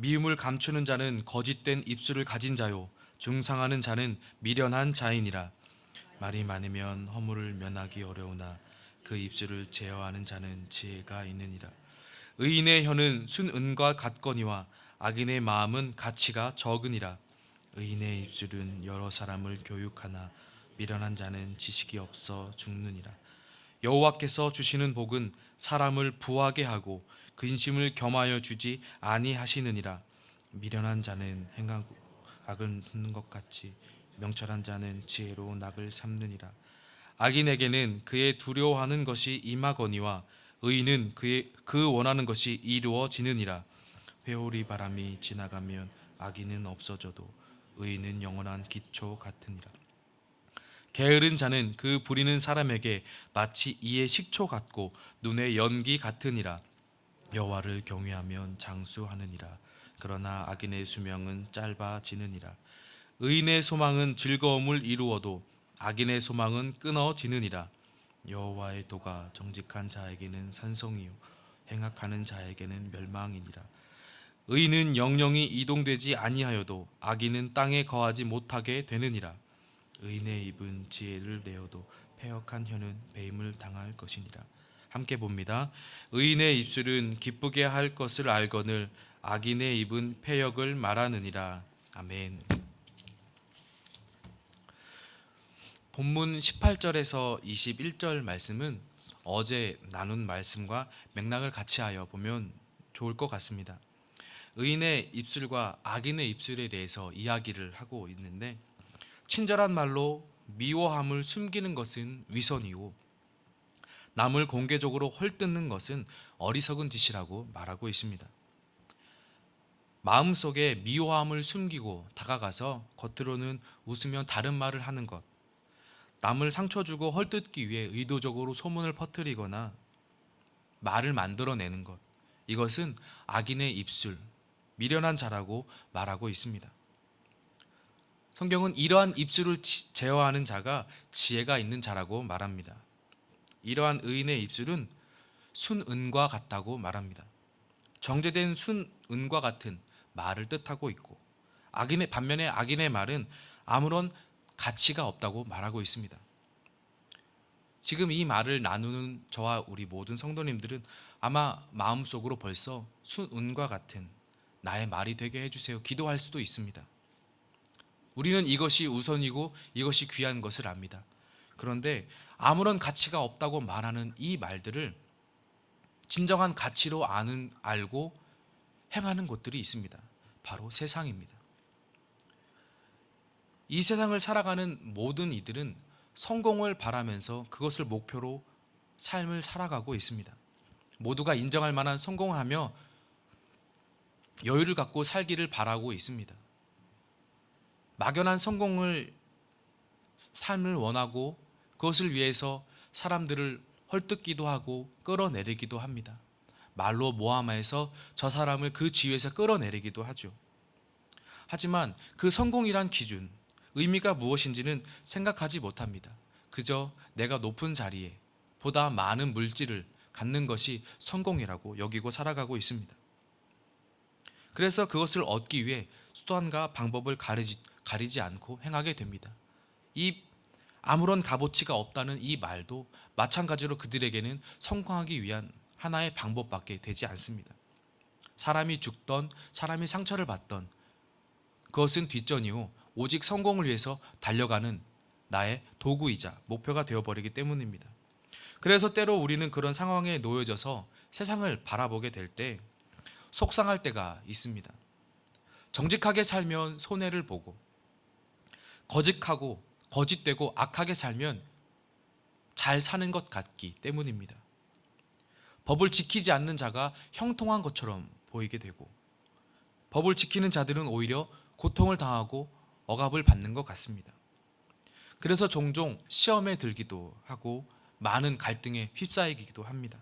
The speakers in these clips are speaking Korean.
미움을 감추는 자는 거짓된 입술을 가진 자요 중상하는 자는 미련한 자이니라. 말이 많으면 허물을 면하기 어려우나 그 입술을 제어하는 자는 지혜가 있느니라. 의인의 혀는 순은과 같거니와 악인의 마음은 가치가 적으니라. 의인의 입술은 여러 사람을 교육하나 미련한 자는 지식이 없어 죽느니라. 여호와께서 주시는 복은 사람을 부하게 하고 근심을 겸하여 주지 아니하시느니라. 미련한 자는 행하고 악을 듣는 것 같이 명철한 자는 지혜로 낙을 삼느니라. 악인에게는 그의 두려워하는 것이 임하거니와 의인은 그 원하는 것이 이루어지느니라. 회오리 바람이 지나가면 악인은 없어져도 의인은 영원한 기초 같으니라. 게으른 자는 그 부리는 사람에게 마치 이의 식초 같고 눈의 연기 같으니라. 여호와를 경외하면 장수하느니라. 그러나 악인의 수명은 짧아지느니라. 의인의 소망은 즐거움을 이루어도 악인의 소망은 끊어지느니라. 여호와의 도가 정직한 자에게는 산성이요 행악하는 자에게는 멸망이니라. 의인은 영영이 이동되지 아니하여도 악인은 땅에 거하지 못하게 되느니라. 의인의 입은 지혜를 내어도 패역한 혀는 배임을 당할 것이니라. 함께 봅니다. 의인의 입술은 기쁘게 할 것을 알거늘 악인의 입은 패역을 말하느니라. 아멘. 본문 18절에서 21절 말씀은 어제 나눈 말씀과 맥락을 같이 하여 보면 좋을 것 같습니다. 의인의 입술과 악인의 입술에 대해서 이야기를 하고 있는데, 친절한 말로 미워함을 숨기는 것은 위선이고 남을 공개적으로 헐뜯는 것은 어리석은 짓이라고 말하고 있습니다. 마음속에 미워함을 숨기고 다가가서 겉으로는 웃으며 다른 말을 하는 것, 남을 상처 주고 헐뜯기 위해 의도적으로 소문을 퍼뜨리거나 말을 만들어내는 것, 이것은 악인의 입술, 미련한 자라고 말하고 있습니다. 성경은 이러한 입술을 제어하는 자가 지혜가 있는 자라고 말합니다. 이러한 의인의 입술은 순은과 같다고 말합니다. 정제된 순은과 같은 말을 뜻하고 있고, 반면에 악인의 말은 아무런 가치가 없다고 말하고 있습니다. 지금 이 말을 나누는 저와 우리 모든 성도님들은 아마 마음속으로 벌써 순은과 같은 나의 말이 되게 해주세요 기도할 수도 있습니다. 우리는 이것이 우선이고 이것이 귀한 것을 압니다. 그런데 아무런 가치가 없다고 말하는 이 말들을 진정한 가치로 알고 행하는 곳들이 있습니다. 바로 세상입니다. 이 세상을 살아가는 모든 이들은 성공을 바라면서 그것을 목표로 삶을 살아가고 있습니다. 모두가 인정할 만한 성공을 하며 여유를 갖고 살기를 바라고 있습니다. 막연한 삶을 원하고 그것을 위해서 사람들을 헐뜯기도 하고 끌어내리기도 합니다. 말로 모함해서 저 사람을 그 지위에서 끌어내리기도 하죠. 하지만 그 성공이란 기준, 의미가 무엇인지는 생각하지 못합니다. 그저 내가 높은 자리에 보다 많은 물질을 갖는 것이 성공이라고 여기고 살아가고 있습니다. 그래서 그것을 얻기 위해 수단과 방법을 가리지 않고 행하게 됩니다. 이 아무런 값어치가 없다는 이 말도 마찬가지로 그들에게는 성공하기 위한 하나의 방법밖에 되지 않습니다. 사람이 죽던, 사람이 상처를 받던 그것은 뒷전이요 오직 성공을 위해서 달려가는 나의 도구이자 목표가 되어버리기 때문입니다. 그래서 때로 우리는 그런 상황에 놓여져서 세상을 바라보게 될 때 속상할 때가 있습니다. 정직하게 살면 손해를 보고, 거짓되고 악하게 살면 잘 사는 것 같기 때문입니다. 법을 지키지 않는 자가 형통한 것처럼 보이게 되고, 법을 지키는 자들은 오히려 고통을 당하고 억압을 받는 것 같습니다. 그래서 종종 시험에 들기도 하고 많은 갈등에 휩싸이기도 합니다.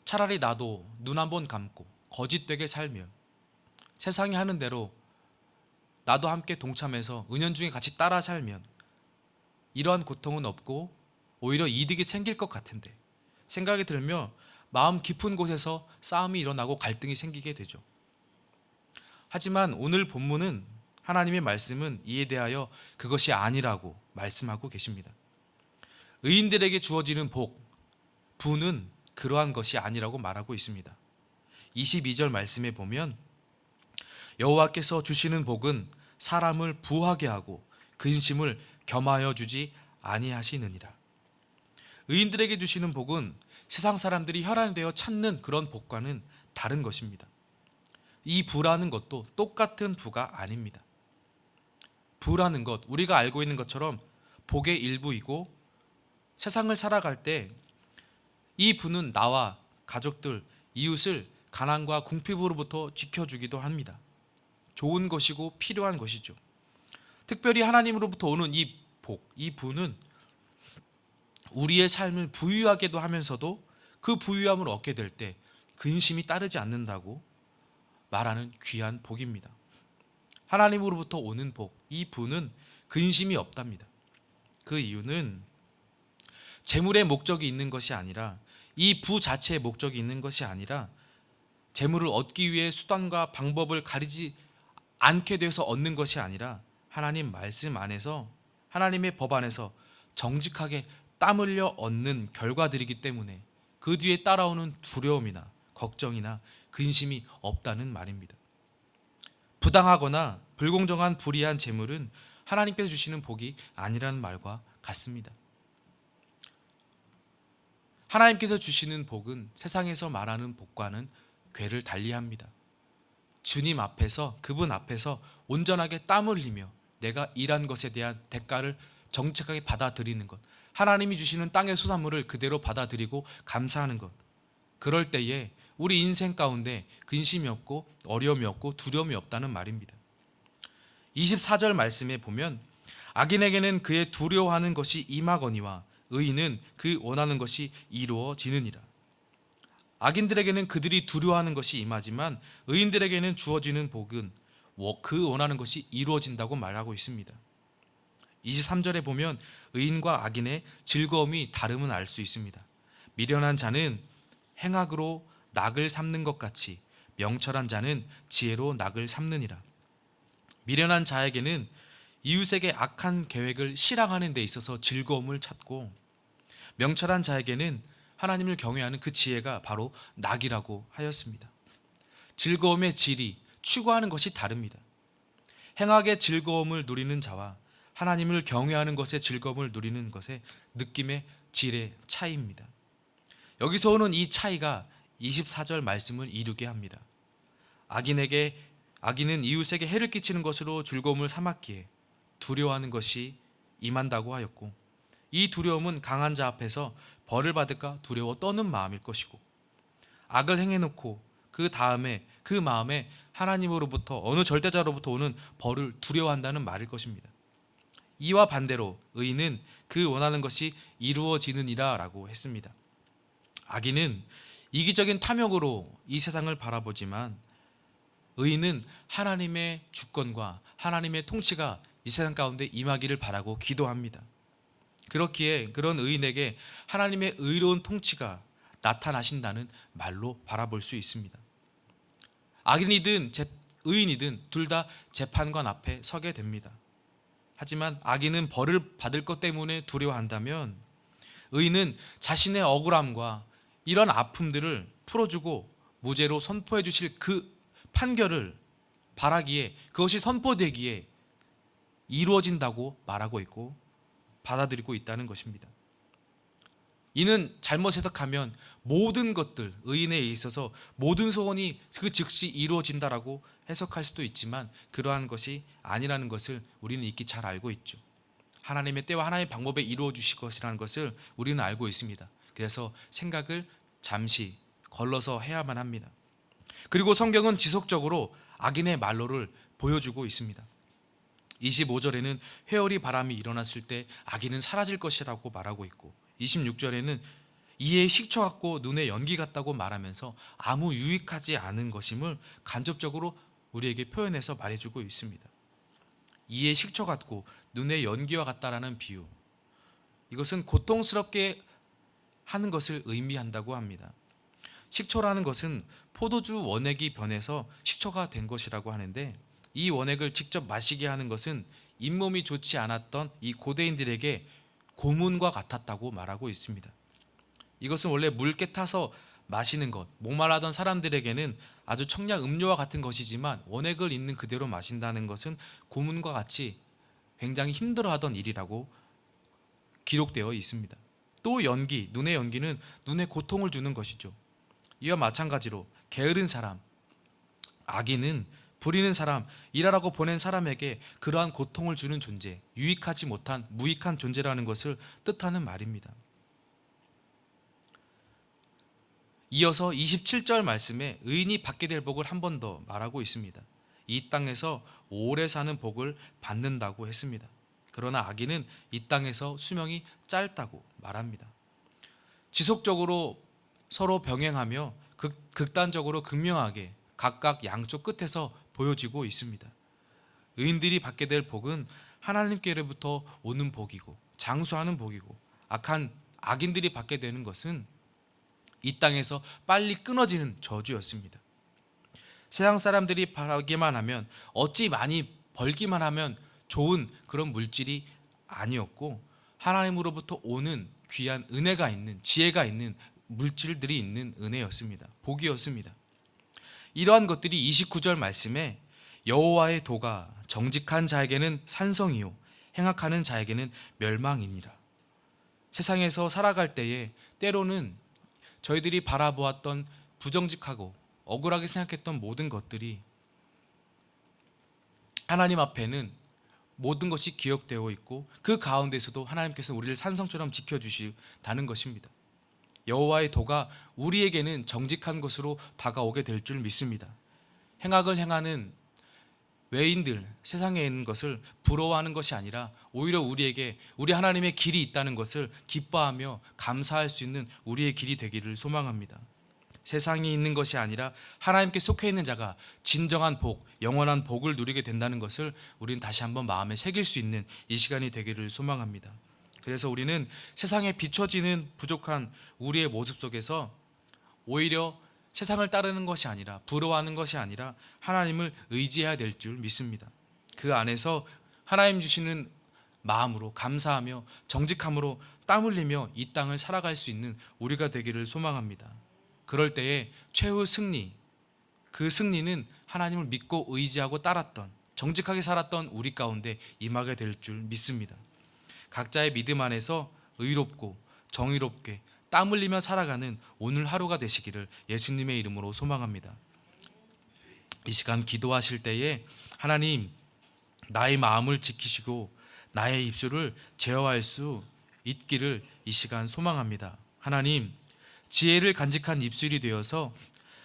차라리 나도 눈 한번 감고 거짓되게 살면 세상이 하는 대로 나도 함께 동참해서 은연중에 같이 따라 살면 이러한 고통은 없고 오히려 이득이 생길 것 같은데 생각이 들며 마음 깊은 곳에서 싸움이 일어나고 갈등이 생기게 되죠. 하지만 오늘 본문은 하나님의 말씀은 이에 대하여 그것이 아니라고 말씀하고 계십니다. 의인들에게 주어지는 복, 부는 그러한 것이 아니라고 말하고 있습니다. 22절 말씀에 보면 여호와께서 주시는 복은 사람을 부하게 하고 근심을 겸하여 주지 아니하시느니라. 의인들에게 주시는 복은 세상 사람들이 혈안되어 찾는 그런 복과는 다른 것입니다. 이 부라는 것도 똑같은 부가 아닙니다. 부라는 것, 우리가 알고 있는 것처럼 복의 일부이고 세상을 살아갈 때 이 부는 나와 가족들, 이웃을 가난과 궁핍으로부터 지켜주기도 합니다. 좋은 것이고 필요한 것이죠. 특별히 하나님으로부터 오는 이 복, 이 부는 우리의 삶을 부유하게도 하면서도 그 부유함을 얻게 될 때 근심이 따르지 않는다고 말하는 귀한 복입니다. 하나님으로부터 오는 복, 이 부는 근심이 없답니다. 그 이유는 재물의 목적이 있는 것이 아니라, 이 부 자체의 목적이 있는 것이 아니라 재물을 얻기 위해 수단과 방법을 가리지 않게 돼서 얻는 것이 아니라 하나님 말씀 안에서, 하나님의 법 안에서 정직하게 땀 흘려 얻는 결과들이기 때문에 그 뒤에 따라오는 두려움이나 걱정이나 근심이 없다는 말입니다. 부당하거나 불공정한 불의한 재물은 하나님께서 주시는 복이 아니라는 말과 같습니다. 하나님께서 주시는 복은 세상에서 말하는 복과는 궤를 달리합니다. 주님 앞에서, 그분 앞에서 온전하게 땀 흘리며 내가 일한 것에 대한 대가를 정직하게 받아들이는 것, 하나님이 주시는 땅의 소산물을 그대로 받아들이고 감사하는 것, 그럴 때에 우리 인생 가운데 근심이 없고 어려움이 없고 두려움이 없다는 말입니다. 24절 말씀에 보면 악인에게는 그의 두려워하는 것이 임하거니와 의인은 그 원하는 것이 이루어지느니라. 악인들에게는 그들이 두려워하는 것이 임하지만 의인들에게는 주어지는 복은 그 원하는 것이 이루어진다고 말하고 있습니다. 23절에 보면 의인과 악인의 즐거움이 다름은 알 수 있습니다. 미련한 자는 행악으로 낙을 삼는 것 같이 명철한 자는 지혜로 낙을 삼느니라. 미련한 자에게는 이웃에게 악한 계획을 실행하는 데 있어서 즐거움을 찾고, 명철한 자에게는 하나님을 경외하는 그 지혜가 바로 낙이라고 하였습니다. 즐거움의 질이 추구하는 것이 다릅니다. 행악의 즐거움을 누리는 자와 하나님을 경외하는 것의 즐거움을 누리는 것의 느낌의 질의 차이입니다. 여기서 오는 이 차이가 24절 말씀을 이루게 합니다. 악인은 이웃에게 해를 끼치는 것으로 즐거움을 삼았기에 두려워하는 것이 임한다고 하였고, 이 두려움은 강한 자 앞에서 벌을 받을까 두려워 떠는 마음일 것이고, 악을 행해놓고 그 다음에 그 마음에 하나님으로부터, 어느 절대자로부터 오는 벌을 두려워한다는 말일 것입니다. 이와 반대로 의인은 그 원하는 것이 이루어지느니라 라고 했습니다. 악인은 이기적인 탐욕으로 이 세상을 바라보지만 의인은 하나님의 주권과 하나님의 통치가 이 세상 가운데 임하기를 바라고 기도합니다. 그렇기에 그런 의인에게 하나님의 의로운 통치가 나타나신다는 말로 바라볼 수 있습니다. 악인이든 의인이든 둘 다 재판관 앞에 서게 됩니다. 하지만 악인은 벌을 받을 것 때문에 두려워한다면 의인은 자신의 억울함과 이런 아픔들을 풀어주고 무죄로 선포해 주실 그 판결을 바라기에, 그것이 선포되기에 이루어진다고 말하고 있고 받아들이고 있다는 것입니다. 이는 잘못 해석하면 모든 것들, 의인에 있어서 모든 소원이 그 즉시 이루어진다라고 해석할 수도 있지만 그러한 것이 아니라는 것을 우리는 익히 잘 알고 있죠. 하나님의 때와 하나님의 방법에 이루어 주실 것이라는 것을 우리는 알고 있습니다. 그래서 생각을 잠시 걸러서 해야만 합니다. 그리고 성경은 지속적으로 악인의 말로를 보여주고 있습니다. 25절에는 회오리 바람이 일어났을 때 악인은 사라질 것이라고 말하고 있고, 26절에는 이에 식초 같고 눈에 연기 같다고 말하면서 아무 유익하지 않은 것임을 간접적으로 우리에게 표현해서 말해주고 있습니다. 이에 식초 같고 눈에 연기와 같다라는 비유, 이것은 고통스럽게 하는 것을 의미한다고 합니다. 식초라는 것은 포도주 원액이 변해서 식초가 된 것이라고 하는데, 이 원액을 직접 마시게 하는 것은 잇몸이 좋지 않았던 이 고대인들에게 고문과 같았다고 말하고 있습니다. 이것은 원래 묽게 타서 마시는 것, 목말라던 사람들에게는 아주 청량 음료와 같은 것이지만 원액을 있는 그대로 마신다는 것은 고문과 같이 굉장히 힘들어하던 일이라고 기록되어 있습니다. 또 연기, 눈의 연기는 눈에 고통을 주는 것이죠. 이와 마찬가지로 게으른 사람, 악인은 부리는 사람, 일하라고 보낸 사람에게 그러한 고통을 주는 존재, 유익하지 못한 무익한 존재라는 것을 뜻하는 말입니다. 이어서 27절 말씀에 의인이 받게 될 복을 한 번 더 말하고 있습니다. 이 땅에서 오래 사는 복을 받는다고 했습니다. 그러나 악인은 이 땅에서 수명이 짧다고 말합니다. 지속적으로 서로 병행하며 극단적으로 극명하게 각각 양쪽 끝에서 보여지고 있습니다. 의인들이 받게 될 복은 하나님께로부터 오는 복이고 장수하는 복이고, 악인들이 받게 되는 것은 이 땅에서 빨리 끊어지는 저주였습니다. 세상 사람들이 바라기만 하면, 어찌 많이 벌기만 하면 좋은 그런 물질이 아니었고, 하나님으로부터 오는 귀한 은혜가 있는, 지혜가 있는 물질들이 있는 은혜였습니다. 복이었습니다. 이러한 것들이 29절 말씀에 여호와의 도가 정직한 자에게는 산성이요 행악하는 자에게는 멸망이니라. 세상에서 살아갈 때에 때로는 저희들이 바라보았던 부정직하고 억울하게 생각했던 모든 것들이 하나님 앞에는 모든 것이 기억되어 있고, 그 가운데서도 하나님께서 우리를 산성처럼 지켜주시다는 것입니다. 여호와의 도가 우리에게는 정직한 것으로 다가오게 될 줄 믿습니다. 행악을 행하는 외인들, 세상에 있는 것을 부러워하는 것이 아니라 오히려 우리에게 우리 하나님의 길이 있다는 것을 기뻐하며 감사할 수 있는 우리의 길이 되기를 소망합니다. 세상이 있는 것이 아니라 하나님께 속해 있는 자가 진정한 복, 영원한 복을 누리게 된다는 것을 우리는 다시 한번 마음에 새길 수 있는 이 시간이 되기를 소망합니다. 그래서 우리는 세상에 비춰지는 부족한 우리의 모습 속에서 오히려 세상을 따르는 것이 아니라, 부러워하는 것이 아니라 하나님을 의지해야 될 줄 믿습니다. 그 안에서 하나님 주시는 마음으로 감사하며 정직함으로 땀 흘리며 이 땅을 살아갈 수 있는 우리가 되기를 소망합니다. 그럴 때에 최후 승리, 그 승리는 하나님을 믿고 의지하고 따랐던, 정직하게 살았던 우리 가운데 임하게 될 줄 믿습니다. 각자의 믿음 안에서 의롭고 정의롭게 땀 흘리며 살아가는 오늘 하루가 되시기를 예수님의 이름으로 소망합니다. 이 시간 기도하실 때에 하나님, 나의 마음을 지키시고 나의 입술을 제어할 수 있기를 이 시간 소망합니다. 하나님, 지혜를 간직한 입술이 되어서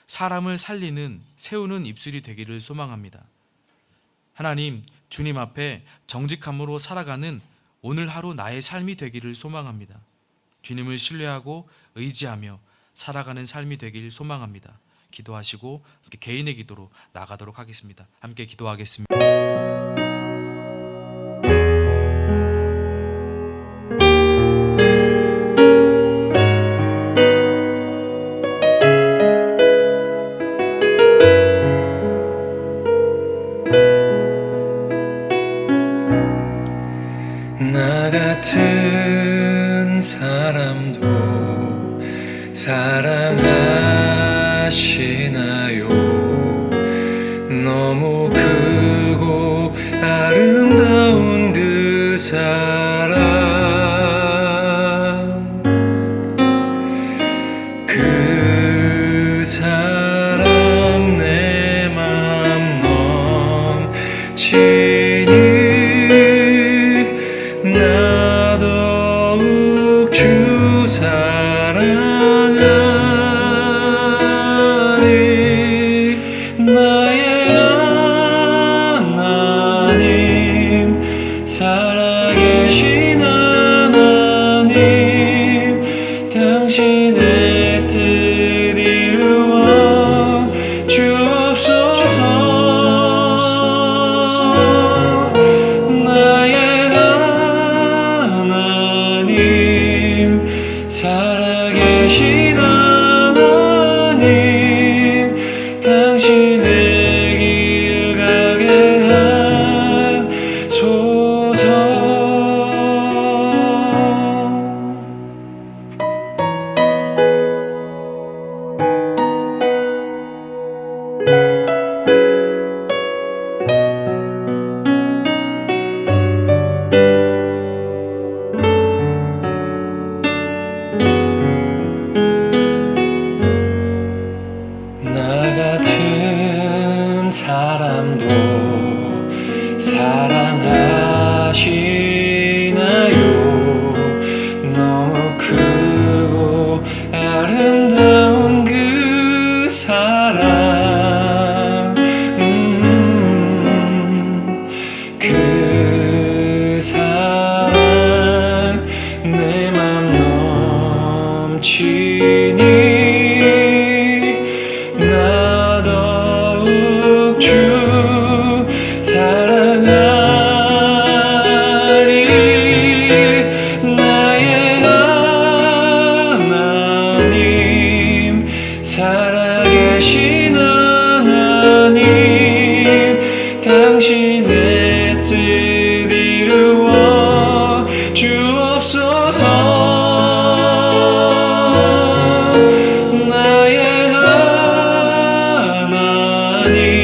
사람을 살리는, 세우는 입술이 되기를 소망합니다. 하나님, 주님 앞에 정직함으로 살아가는 오늘 하루 나의 삶이 되기를 소망합니다. 주님을 신뢰하고 의지하며 살아가는 삶이 되길 소망합니다. 기도하시고 함께 개인의 기도로 나가도록 하겠습니다. 함께 기도하겠습니다. 나 같은 사람도 사랑하시나요? 너무 크고 아름다운 그 사랑, 그 사랑 내 맘 넘치니 나 더욱 주 사랑하니 나의 하나님, 살아계신 하나님, 당신의 뜻 이루어 주옵소서. 나의 하나님, 살아계신 하나님, 사람도 사랑하시나요? 너무 크고 아름다운 그 사랑, 그 사랑 내 맘 넘치니 나 더욱 주 사랑하리. 나의 하나님, 살아계신 하나님, 당신의 뜻 이루어 주옵소서. 나의 하나님,